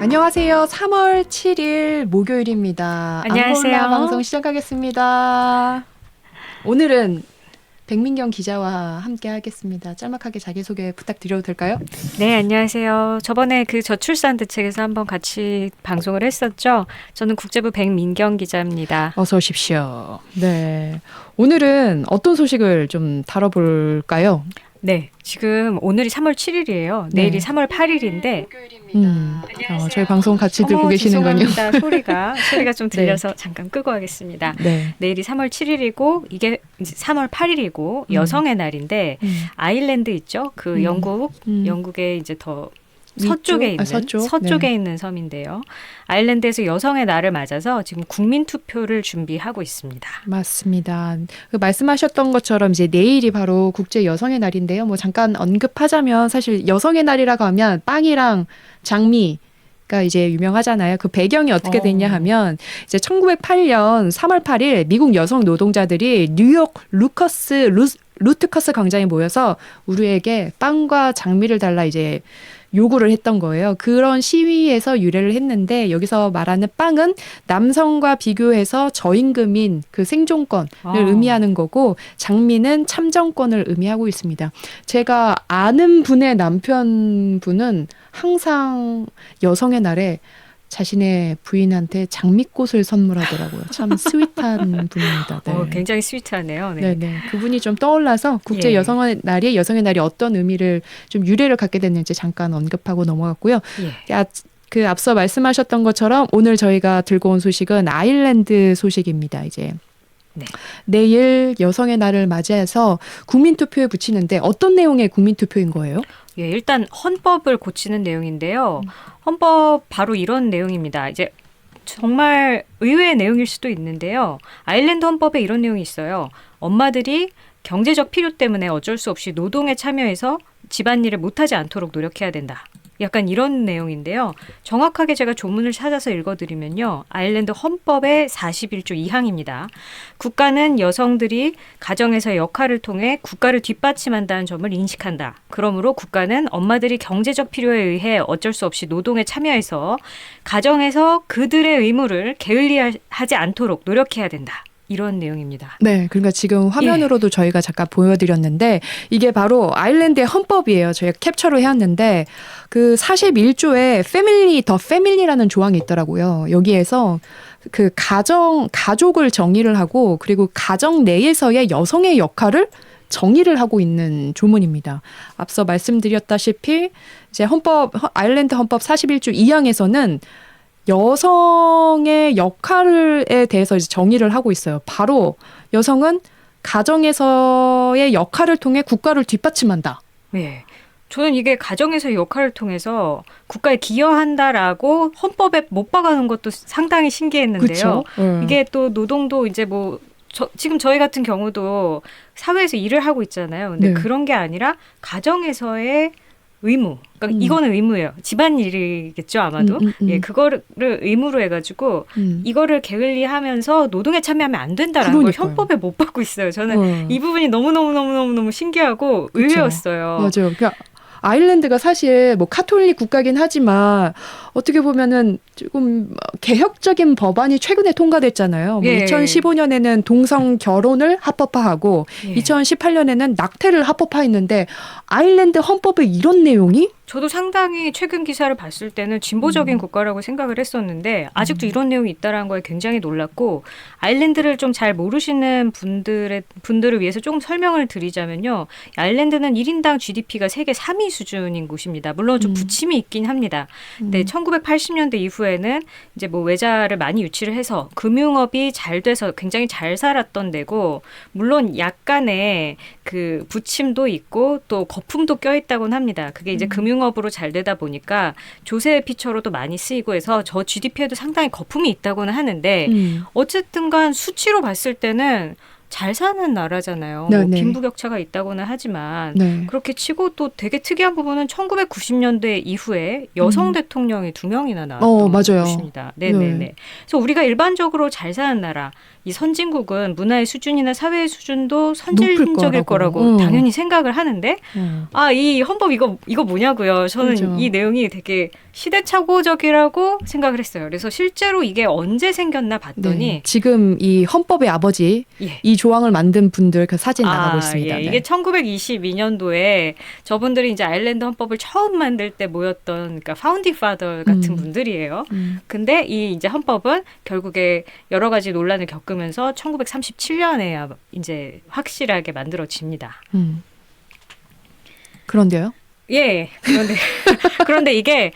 안녕하세요. 3월 7일 목요일입니다. 안녕하세요. 앙골라 방송 시작하겠습니다. 오늘은 백민경 기자와 함께 하겠습니다. 짤막하게 자기소개 부탁드려도 될까요? 네, 안녕하세요. 저번에 그 저출산 대책에서 한번 같이 방송을 했었죠. 저는 국제부 백민경 기자입니다. 어서 오십시오. 네. 오늘은 어떤 소식을 좀 다뤄볼까요? 네, 지금 오늘이 3월 7일이에요. 내일이 3월 8일인데 저희 방송 같이 듣고 계시는군요. 죄송합니다. 소리가 좀 들려서 잠깐 끄고 하겠습니다. 네. 내일이 3월 7일이고 이게 이제 3월 8일이고 여성의 날인데 아일랜드 있죠? 그 영국의 이제 더 서쪽에 있는 서쪽에 있는 섬인데요. 아일랜드에서 여성의 날을 맞아서 지금 국민 투표를 준비하고 있습니다. 맞습니다. 그 말씀하셨던 것처럼 이제 내일이 바로 국제 여성의 날인데요. 뭐 잠깐 언급하자면 사실 여성의 날이라고 하면 빵이랑 장미가 이제 유명하잖아요. 그 배경이 어떻게 됐냐 하면 이제 1908년 3월 8일 미국 여성 노동자들이 뉴욕 루트커스 광장에 모여서 우리에게 빵과 장미를 달라 이제 요구를 했던 거예요. 그런 시위에서 유래를 했는데 여기서 말하는 빵은 남성과 비교해서 저임금인 그 생존권을 의미하는 거고 장미는 참정권을 의미하고 있습니다. 제가 아는 분의 남편분은 항상 여성의 날에 자신의 부인한테 장미꽃을 선물하더라고요. 참 스윗한 분입니다. 네. 굉장히 스윗하네요. 네. 그분이 좀 떠올라서 국제 여성의 날이 어떤 의미를 좀 유래를 갖게 됐는지 잠깐 언급하고 넘어갔고요. 그 앞서 말씀하셨던 것처럼 오늘 저희가 들고 온 소식은 아일랜드 소식입니다. 이제 내일 여성의 날을 맞이해서 국민투표에 붙이는데 어떤 내용의 국민투표인 거예요? 일단 헌법을 고치는 내용인데요. 헌법 바로 이런 내용입니다. 이제 정말 의외의 내용일 수도 있는데요. 아일랜드 헌법에 이런 내용이 있어요. 엄마들이 경제적 필요 때문에 어쩔 수 없이 노동에 참여해서 집안일을 못하지 않도록 노력해야 된다. 약간 이런 내용인데요. 정확하게 제가 조문을 찾아서 읽어드리면요. 아일랜드 헌법의 41조 2항입니다. 국가는 여성들이 가정에서의 역할을 통해 국가를 뒷받침한다는 점을 인식한다. 그러므로 국가는 엄마들이 경제적 필요에 의해 어쩔 수 없이 노동에 참여해서 가정에서 그들의 의무를 게을리하지 않도록 노력해야 된다. 이런 내용입니다. 네, 그러니까 지금 화면으로도 저희가 잠깐 보여드렸는데 이게 바로 아일랜드의 헌법이에요. 저희가 캡처를 해왔는데 그 41조에 패밀리라는 조항이 있더라고요. 여기에서 그 가족을 정의를 하고 그리고 가정 내에서의 여성의 역할을 정의를 하고 있는 조문입니다. 앞서 말씀드렸다시피 이제 아일랜드 헌법 41조 2항에서는 여성의 역할에 대해서 이제 정의를 하고 있어요. 바로 여성은 가정에서의 역할을 통해 국가를 뒷받침한다. 네. 저는 이게 가정에서의 역할을 통해서 국가에 기여한다라고 헌법에 못 박아놓은 것도 상당히 신기했는데요. 이게 또 노동도 이제 지금 저희 같은 경우도 사회에서 일을 하고 있잖아요. 근데 그런 게 아니라 가정에서의 의무. 그러니까 이거는 의무예요. 집안일이겠죠, 아마도. 그거를 의무로 해가지고 이거를 게을리하면서 노동에 참여하면 안 된다라는 걸 헌법에 못 받고 있어요. 저는 이 부분이 너무 신기하고 의외였어요. 맞아요. 그러니까 아일랜드가 사실 카톨릭 국가긴 하지만 어떻게 보면은 조금 개혁적인 법안이 최근에 통과됐잖아요. 2015년에는 동성 결혼을 합법화하고 2018년에는 낙태를 합법화했는데 아일랜드 헌법에 이런 내용이? 저도 상당히 최근 기사를 봤을 때는 진보적인 국가라고 생각을 했었는데 아직도 이런 내용이 있다는 거에 굉장히 놀랐고 아일랜드를 좀 잘 모르시는 분들을 위해서 조금 설명을 드리자면요. 아일랜드는 1인당 GDP가 세계 3위 수준인 곳입니다. 물론 좀 부침이 있긴 합니다. 근데 1980년대 이후에는 이제 외자를 많이 유치를 해서 금융업이 잘 돼서 굉장히 잘 살았던 데고 물론 약간의 그 부침도 있고 또 거품도 껴있다고는 합니다. 그게 이제 금융업으로 잘 되다 보니까 조세 피처로도 많이 쓰이고 해서 저 GDP에도 상당히 거품이 있다고는 하는데 어쨌든 간 수치로 봤을 때는 잘 사는 나라잖아요. 네, 뭐 네. 빈부격차가 있다고는 하지만 네. 그렇게 치고 또 되게 특이한 부분은 1990년대 이후에 여성 대통령이 2명이나 나왔던 맞아요. 곳입니다. 네네네. 네. 그래서 우리가 일반적으로 잘 사는 나라, 이 선진국은 문화의 수준이나 사회의 수준도 선진적일 거라고 당연히 생각을 하는데 이 헌법 이거 뭐냐고요. 저는 그렇죠. 이 내용이 되게 시대착오적이라고 생각을 했어요. 그래서 실제로 이게 언제 생겼나 봤더니 네. 지금 이 헌법의 아버지 예. 이 조항을 만든 분들 그 사진 나가고 있습니다. 예. 네. 이게 1922년도에 저분들이 이제 아일랜드 헌법을 처음 만들 때 모였던 그러니까 파운딩 파더 같은 분들이에요. 근데 이 이제 헌법은 결국에 여러 가지 논란을 겪으면서 1937년에야 이제 확실하게 만들어집니다. 그런데요? 예. 그런데 이게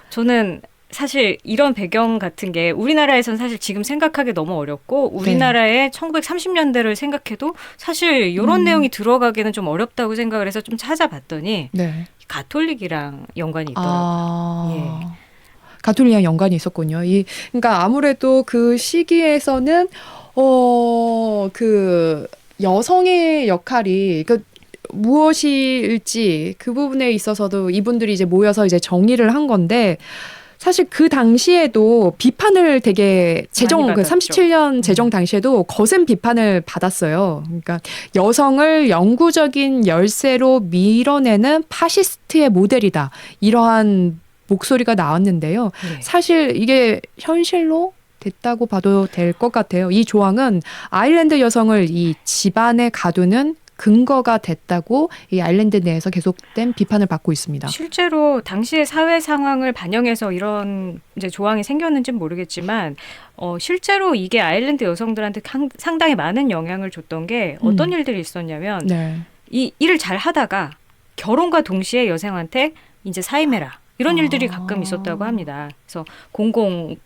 저는 사실 이런 배경 같은 게 우리나라에선 사실 지금 생각하기 너무 어렵고 우리나라의 1930년대를 생각해도 사실 이런 내용이 들어가기는 좀 어렵다고 생각을 해서 좀 찾아봤더니 네. 가톨릭이랑 연관이 있더라고요. 예. 가톨릭이랑 연관이 있었군요. 그러니까 아무래도 그 시기에서는 그 여성의 역할이 무엇일지 그 부분에 있어서도 이분들이 이제 모여서 이제 정리를 한 건데 사실 그 당시에도 비판을 되게 그 37년 제정 당시에도 거센 비판을 받았어요. 그러니까 여성을 영구적인 열쇠로 밀어내는 파시스트의 모델이다. 이러한 목소리가 나왔는데요. 네. 사실 이게 현실로 됐다고 봐도 될 것 같아요. 이 조항은 아일랜드 여성을 이 집안에 가두는 근거가 됐다고 이 아일랜드 내에서 계속된 비판을 받고 있습니다. 실제로 당시의 사회 상황을 반영해서 이런 이제 조항이 생겼는지는 모르겠지만 실제로 이게 아일랜드 여성들한테 상당히 많은 영향을 줬던 게 어떤 일들이 있었냐면 이 일을 잘 하다가 결혼과 동시에 여성한테 이제 사임해라. 이런 일들이 가끔 있었다고 합니다. 그래서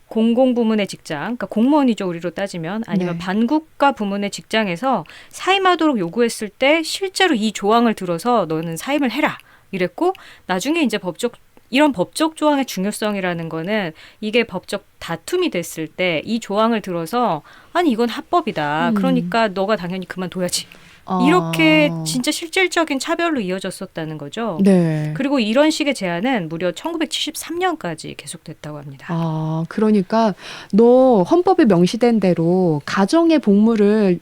공공부문의 직장, 그러니까 공무원이죠, 우리로 따지면 아니면 반국가 부문의 직장에서 사임하도록 요구했을 때 실제로 이 조항을 들어서 너는 사임을 해라 이랬고 나중에 이제 이런 법적 조항의 중요성이라는 거는 이게 법적 다툼이 됐을 때 이 조항을 들어서 아니 이건 합법이다. 그러니까 너가 당연히 그만둬야지. 이렇게 진짜 실질적인 차별로 이어졌었다는 거죠. 네. 그리고 이런 식의 제한은 무려 1973년까지 계속됐다고 합니다. 그러니까 너 헌법에 명시된 대로 가정의 복무를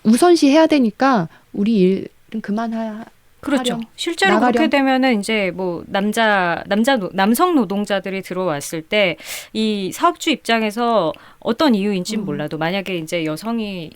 우선시해야 되니까 우리 일은 그만하야. 그렇죠. 실제로 그렇게 되면은 이제 뭐 남성 노동자들이 들어왔을 때 이 사업주 입장에서 어떤 이유인지는 몰라도 만약에 이제 여성이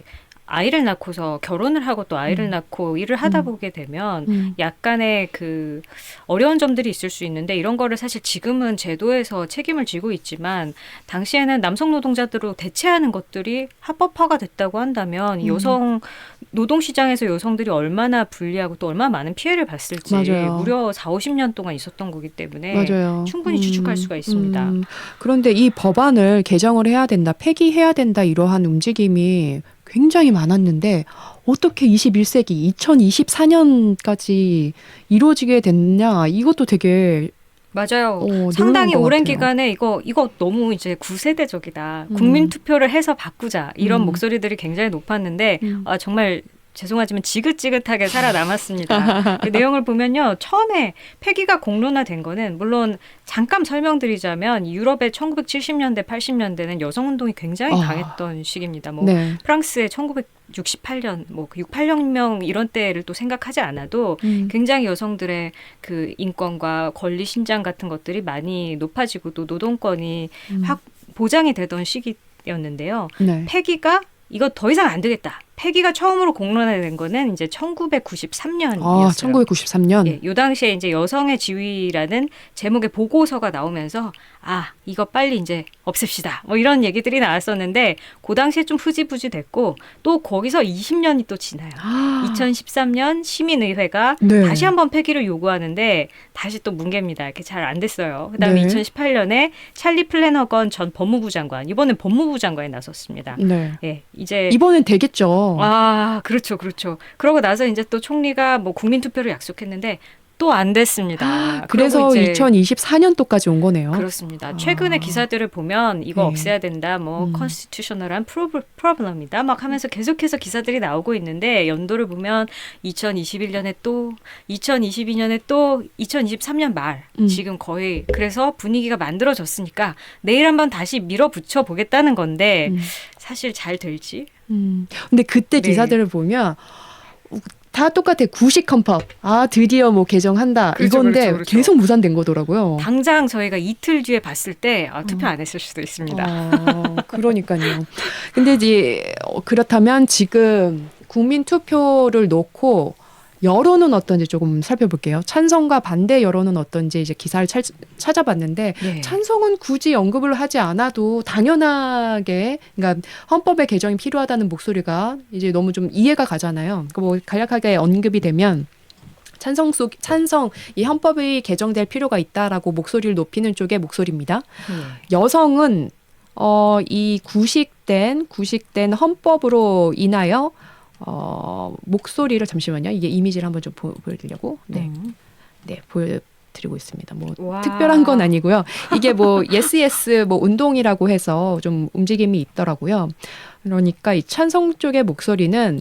아이를 낳고서 결혼을 하고 또 아이를 낳고 일을 하다 보게 되면 약간의 그 어려운 점들이 있을 수 있는데 이런 거를 사실 지금은 제도에서 책임을 지고 있지만 당시에는 남성 노동자들로 대체하는 것들이 합법화가 됐다고 한다면 여성 노동시장에서 여성들이 얼마나 불리하고 또 얼마나 많은 피해를 봤을지 무려 40-50년 동안 있었던 거기 때문에 충분히 추측할 수가 있습니다. 그런데 이 법안을 개정을 해야 된다, 폐기해야 된다 이러한 움직임이 굉장히 많았는데 어떻게 21세기 2024년까지 이루어지게 됐냐 이것도 되게 맞아요. 상당히 오랜 기간에 이거 너무 이제 구세대적이다. 국민 투표를 해서 바꾸자 이런 목소리들이 굉장히 높았는데 정말 죄송하지만 지긋지긋하게 살아남았습니다. 그 내용을 보면요. 처음에 폐기가 공론화된 거는 물론 잠깐 설명드리자면 유럽의 1970년대, 80년대는 여성운동이 굉장히 강했던 시기입니다. 프랑스의 1968년, 68혁명 이런 때를 또 생각하지 않아도 굉장히 여성들의 그 인권과 권리 신장 같은 것들이 많이 높아지고 또 노동권이 확 보장이 되던 시기였는데요. 폐기가 이거 더 이상 안 되겠다. 폐기가 처음으로 공론화된 거는 이제 1993년이었어요. 1993년. 예, 요 당시에 이제 여성의 지위라는 제목의 보고서가 나오면서 이거 빨리 이제 없앱시다. 뭐 이런 얘기들이 나왔었는데 그 당시에 좀 흐지부지 됐고 또 거기서 20년이 또 지나요. 2013년 시민의회가 다시 한번 폐기를 요구하는데 다시 또 뭉개입니다. 이렇게 잘 안 됐어요. 그다음에 2018년에 찰리 플래너건 전 법무부 장관, 이번엔 법무부 장관이 나섰습니다. 예, 이제 이번엔 되겠죠. 그렇죠. 그러고 나서 이제 또 총리가 뭐 국민투표를 약속했는데 또 안 됐습니다. 그래서 그리고 이제 2024년도까지 온 거네요. 그렇습니다. 최근의 기사들을 보면 이거 네. 없애야 된다, 뭐 컨스티튜셔널한 프로블럼이다 막 하면서 계속해서 기사들이 나오고 있는데 연도를 보면 2021년에 또 2022년에 또 2023년 말 지금 거의 그래서 분위기가 만들어졌으니까 내일 한번 다시 밀어붙여 보겠다는 건데 사실 잘 될지. 근데 그때 네. 기사들을 보면 다 똑같아. 구식 헌법. 아, 드디어 뭐 개정한다. 그렇죠, 이건데 그렇죠, 그렇죠. 계속 무산된 거더라고요. 당장 저희가 이틀 뒤에 봤을 때 투표 안 했을 수도 있습니다. 그러니까요. 근데 이제 그렇다면 지금 국민 투표를 놓고 여론은 어떤지 조금 살펴볼게요. 찬성과 반대 여론은 어떤지 이제 기사를 찾아봤는데 네. 찬성은 굳이 언급을 하지 않아도 당연하게 그러니까 헌법의 개정이 필요하다는 목소리가 이제 너무 좀 이해가 가잖아요. 뭐 간략하게 언급이 되면 찬성 이 헌법이 개정될 필요가 있다라고 목소리를 높이는 쪽의 목소리입니다. 여성은 이 구식된 헌법으로 인하여 목소리를 잠시만요. 이게 이미지를 한번 좀 보여드리려고. 네. 네, 보여드리고 있습니다. 뭐 와. 특별한 건 아니고요. 이게 뭐 yes 뭐 운동이라고 해서 좀 움직임이 있더라고요. 그러니까 이 찬성 쪽의 목소리는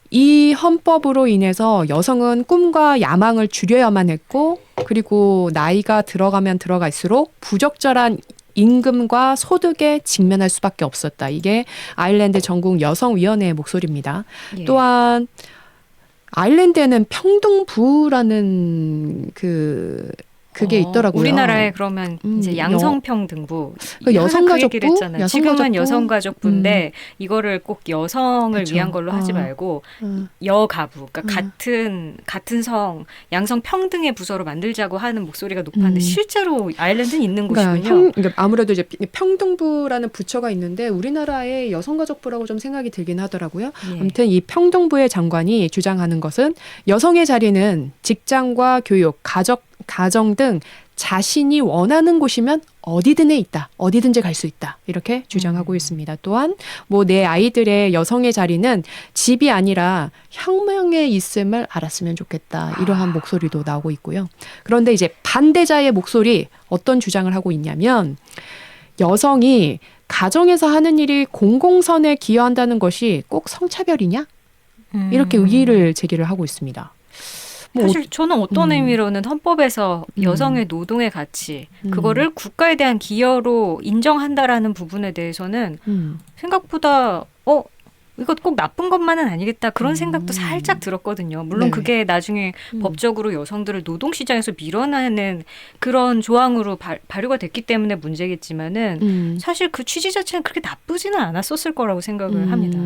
이 헌법으로 인해서 여성은 꿈과 야망을 줄여야만 했고 그리고 나이가 들어가면 들어갈수록 부적절한 임금과 소득에 직면할 수밖에 없었다. 이게 아일랜드 전국 여성위원회의 목소리입니다. 예. 또한 아일랜드에는 평등부라는 그게 있더라고요. 우리나라에 그러면 이제 양성평등부, 그 여성가족부, 그 얘기를 했잖아요. 지금은 여성가족부인데 이거를 꼭 여성을 그쵸. 위한 걸로 하지 말고 여가부, 그러니까 같은 성 양성평등의 부서로 만들자고 하는 목소리가 높았는데 실제로 아일랜드는 있는 곳이군요. 그러니까 아무래도 이제 평등부라는 부처가 있는데 우리나라의 여성가족부라고 좀 생각이 들긴 하더라고요. 예. 아무튼 이 평등부의 장관이 주장하는 것은 여성의 자리는 직장과 교육, 가정 등 자신이 원하는 곳이면 어디든지 있다. 어디든지 갈 수 있다. 이렇게 주장하고 있습니다. 또한 뭐 내 아이들의 여성의 자리는 집이 아니라 혁명에 있음을 알았으면 좋겠다. 이러한 목소리도 나오고 있고요. 그런데 이제 반대자의 목소리 어떤 주장을 하고 있냐면 여성이 가정에서 하는 일이 공공선에 기여한다는 것이 꼭 성차별이냐? 이렇게 의의를 제기를 하고 있습니다. 사실 저는 어떤 의미로는 헌법에서 여성의 노동의 가치, 그거를 국가에 대한 기여로 인정한다라는 부분에 대해서는 생각보다 이것 꼭 나쁜 것만은 아니겠다 그런 생각도 살짝 들었거든요. 물론 네. 그게 나중에 법적으로 여성들을 노동시장에서 밀어내는 그런 조항으로 발효가 됐기 때문에 문제겠지만은 사실 그 취지 자체는 그렇게 나쁘지는 않았었을 거라고 생각을 합니다.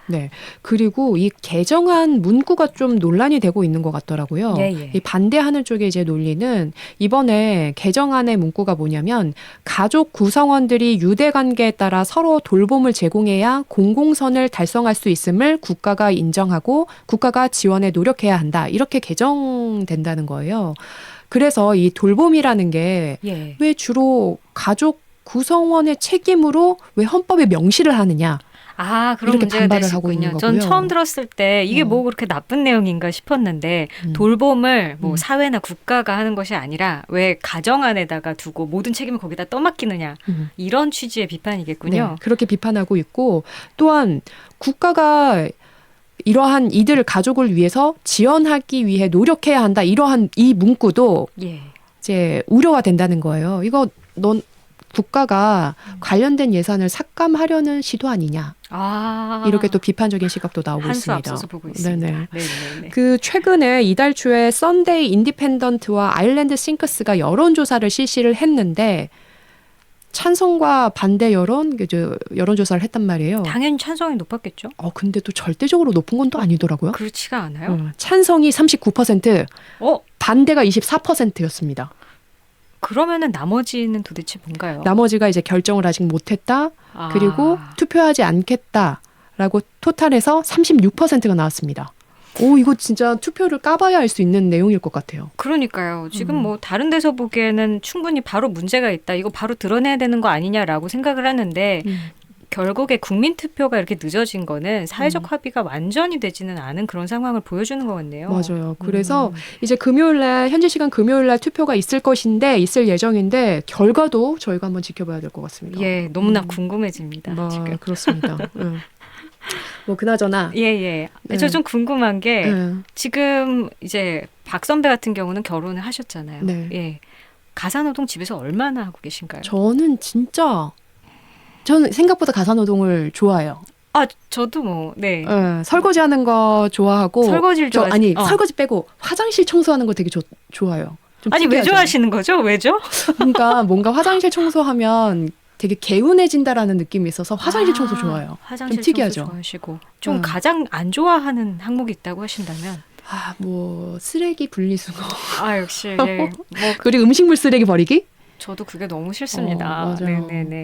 네. 그리고 이 개정안 문구가 좀 논란이 되고 있는 것 같더라고요. 예. 이 반대하는 쪽의 이제 논리는 이번에 개정안의 문구가 뭐냐면 가족 구성원들이 유대 관계에 따라 서로 돌봄을 제공해야 공공선을 달성할 수 있음을 국가가 인정하고 국가가 지원에 노력해야 한다. 이렇게 개정된다는 거예요. 그래서 이 돌봄이라는 게 왜 주로 가족 구성원의 책임으로 왜 헌법에 명시를 하느냐? 그런 이렇게 문제가 반발을 될 수 하고 있는 있군요. 전 거고요. 처음 들었을 때 이게 뭐 그렇게 나쁜 내용인가 싶었는데 돌봄을 뭐 사회나 국가가 하는 것이 아니라 왜 가정 안에다가 두고 모든 책임을 거기다 떠맡기느냐 이런 취지의 비판이겠군요. 네, 그렇게 비판하고 있고 또한 국가가 이러한 이들 가족을 위해서 지원하기 위해 노력해야 한다. 이러한 이 문구도 이제 우려가 된다는 거예요. 이거 국가가 관련된 예산을 삭감하려는 시도 아니냐. 이렇게 또 비판적인 시각도 나오고 한수 있습니다. 앞서서 보고 있습니다. 네네. 그 최근에 이달 초에 썬데이 인디펜던트와 아일랜드 싱크스가 여론조사를 실시를 했는데 찬성과 반대 여론조사를 했단 말이에요. 당연히 찬성이 높았겠죠. 근데 또 절대적으로 높은 건 또 아니더라고요. 그렇지가 않아요. 찬성이 39%, 반대가 24%였습니다. 그러면은 나머지는 도대체 뭔가요? 나머지가 이제 결정을 아직 못했다. 그리고 투표하지 않겠다라고 토탈해서 36%가 나왔습니다. 이거 진짜 투표를 까봐야 알 수 있는 내용일 것 같아요. 그러니까요. 지금 뭐 다른 데서 보기에는 충분히 바로 문제가 있다. 이거 바로 드러내야 되는 거 아니냐라고 생각을 하는데 결국에 국민 투표가 이렇게 늦어진 거는 사회적 합의가 완전히 되지는 않은 그런 상황을 보여주는 것 같네요. 맞아요. 그래서 이제 금요일날 현지 시간 금요일날 투표가 있을 예정인데 결과도 저희가 한번 지켜봐야 될 것 같습니다. 예, 너무나 궁금해집니다. 지금. 그렇습니다. 뭐 그나저나 예. 네. 저 좀 궁금한 게 네. 지금 이제 박 선배 같은 경우는 결혼을 하셨잖아요. 네. 예. 가사노동 집에서 얼마나 하고 계신가요? 저는 생각보다 가사노동을 좋아해요. 아, 저도 뭐, 네. 설거지하는 거 좋아하고 설거지를 좋아하시- 설거지 빼고 화장실 청소하는 거 되게 좋아요. 좀 아니, 왜 특이하죠? 좋아하시는 거죠? 왜죠? 그러니까 뭔가 화장실 청소하면 되게 개운해진다라는 느낌이 있어서 화장실 청소 좋아요. 화장실 좀 특이하죠. 청소 좋아하시고. 좀 가장 안 좋아하는 항목이 있다고 하신다면? 뭐 쓰레기 분리수거 아, 역시, 예. 뭐, 그리고 음식물 쓰레기 버리기? 저도 그게 너무 싫습니다. 맞아요. 네네네.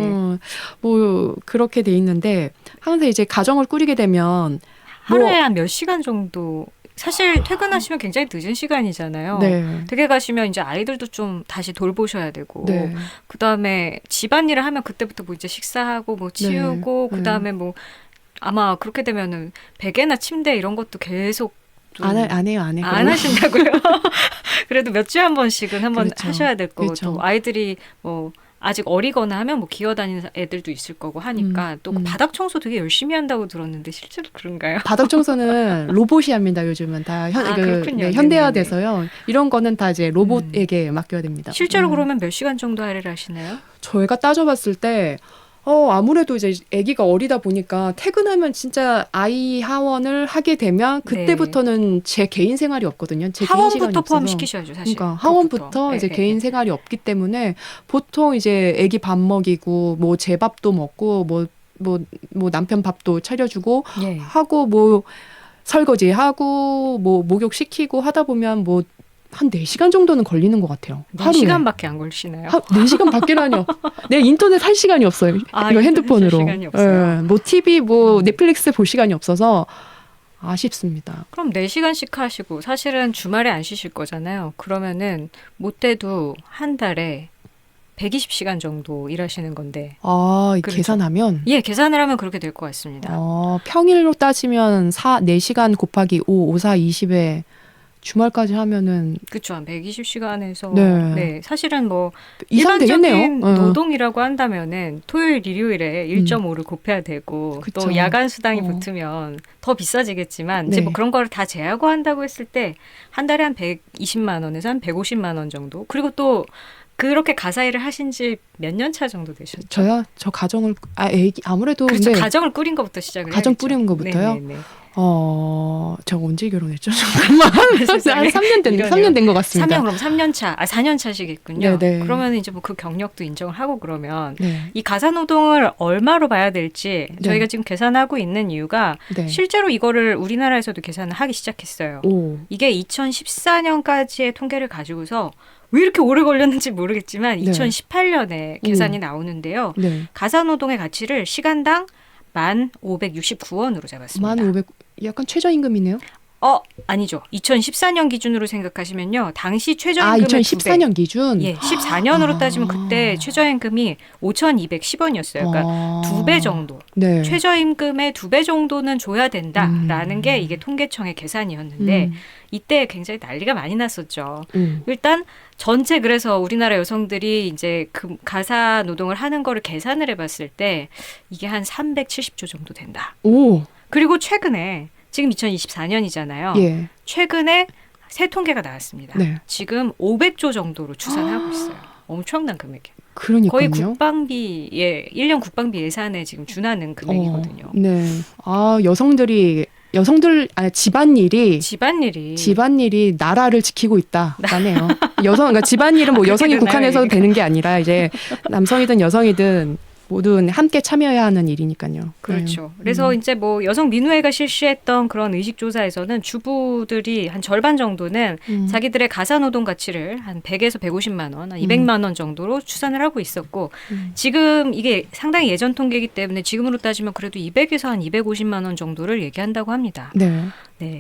뭐 그렇게 돼 있는데 항상 이제 가정을 꾸리게 되면 하루에 한 몇 시간 정도 사실 퇴근하시면 굉장히 늦은 시간이잖아요. 네. 댁에 가시면 이제 아이들도 좀 다시 돌보셔야 되고 네. 그다음에 집안일을 하면 그때부터 뭐 이제 식사하고 뭐 치우고 네. 그다음에 뭐 아마 그렇게 되면은 베개나 침대 이런 것도 계속 안 해요. 안 하신다고요? 그래도 몇 주에 한 번씩은 한번 그렇죠. 하셔야 될 거고 그렇죠. 또 아이들이 뭐 아직 어리거나 하면 뭐 기어다니는 애들도 있을 거고 하니까 또 바닥 청소 되게 열심히 한다고 들었는데 실제로 그런가요? 바닥 청소는 로봇이 합니다. 요즘은 다 그렇군요. 현대화돼서요. 이런 거는 다 이제 로봇에게 맡겨야 됩니다. 실제로 그러면 몇 시간 정도 할애를 하시나요? 저희가 따져봤을 때 아무래도 이제 아기가 어리다 보니까 퇴근하면 진짜 아이 하원을 하게 되면 그때부터는 제 개인 생활이 없거든요. 제 개인 시간이 하원부터 없어서. 포함시키셔야죠, 사실. 그러니까 하원부터 이제 개인 생활이 없기 때문에 보통 이제 아기 밥 먹이고 뭐 제 밥도 먹고 뭐 남편 밥도 차려주고 예. 하고 뭐 설거지 하고 뭐 목욕 시키고 하다 보면 뭐 한 4시간 정도는 걸리는 것 같아요. 하루에. 4시간밖에 안 걸리시나요? 4시간 밖에라뇨. 내 인터넷 할 시간이 없어요. 이거 핸드폰으로. 할 시간이 없어요. 뭐 TV 뭐 넷플릭스 볼 시간이 없어서 아쉽습니다. 그럼 4시간씩 하시고 사실은 주말에 안 쉬실 거잖아요. 그러면은 못해도 한 달에 120시간 정도 일하시는 건데. 이 그렇죠. 계산하면 예, 계산을 하면 그렇게 될 것 같습니다. 평일로 따지면 4시간 곱하기 5, 4, 20에 주말까지 하면은 그렇죠. 한 120시간에서 네. 사실은 뭐 이상 일반적인 되겠네요. 노동이라고 한다면은 토요일, 일요일에 1.5를 곱해야 되고 그쵸. 또 야간 수당이 붙으면 더 비싸지겠지만 네. 이제 뭐 그런 거를 다 제하고 한다고 했을 때 한 달에 한 120만 원에서 한 150만 원 정도. 그리고 또 그렇게 가사 일을 하신 지 몇 년 차 정도 되셨죠? 저요? 저 가정을 아무래도 그렇죠. 근데 가정을 꾸린 것부터 시작을 가정 해야겠죠. 꾸리는 것부터요? 네네네. 제가 언제 결혼했죠? 잠깐만. 한 3년 이러네요. 3년 된 것 같습니다. 3년 그럼 3년 차, 4년 차시겠군요. 네네. 그러면 이제 뭐 그 경력도 인정을 하고 그러면 네. 이 가사 노동을 얼마로 봐야 될지 저희가 지금 계산하고 있는 이유가 네. 실제로 이거를 우리나라에서도 계산을 하기 시작했어요. 오. 이게 2014년까지의 통계를 가지고서 왜 이렇게 오래 걸렸는지 모르겠지만 네. 2018년에 계산이 나오는데요. 네. 가사 노동의 가치를 시간당 1,569원으로 잡았습니다. 1,500 약간 최저임금이네요. 아니죠. 2014년 기준으로 생각하시면요. 당시 최저임금의 2014년 기준. 예, 14년으로 따지면 그때 최저임금이 5,210원이었어요. 그러니까 2배 정도. 네. 최저임금의 2배 정도는 줘야 된다라는 게 이게 통계청의 계산이었는데 이때 굉장히 난리가 많이 났었죠. 일단 전체 그래서 우리나라 여성들이 이제 그 가사 노동을 하는 거를 계산을 해봤을 때 이게 한 370조 정도 된다. 오. 그리고 최근에 지금 2024년이잖아요. 예. 최근에 새 통계가 나왔습니다. 네. 지금 500조 정도로 추산하고 있어요. 엄청난 금액이에요. 그러니까요. 거의 국방비의 1년 국방비 예산에 지금 준하는 금액이거든요. 네. 집안일이 나라를 지키고 있다라네요. 그러니까 집안일은 뭐 여성이 되나요, 국한해서 이게? 되는 게 아니라 이제 남성이든 여성이든 모두 함께 참여해야 하는 일이니까요. 그렇죠. 그래서 이제 뭐 여성 민우회가 실시했던 그런 의식 조사에서는 주부들이 한 절반 정도는 자기들의 가사 노동 가치를 한 100에서 150만 원, 한 200만 원 정도로 추산을 하고 있었고 지금 이게 상당히 예전 통계이기 때문에 지금으로 따지면 그래도 200에서 한 250만 원 정도를 얘기한다고 합니다. 네. 네.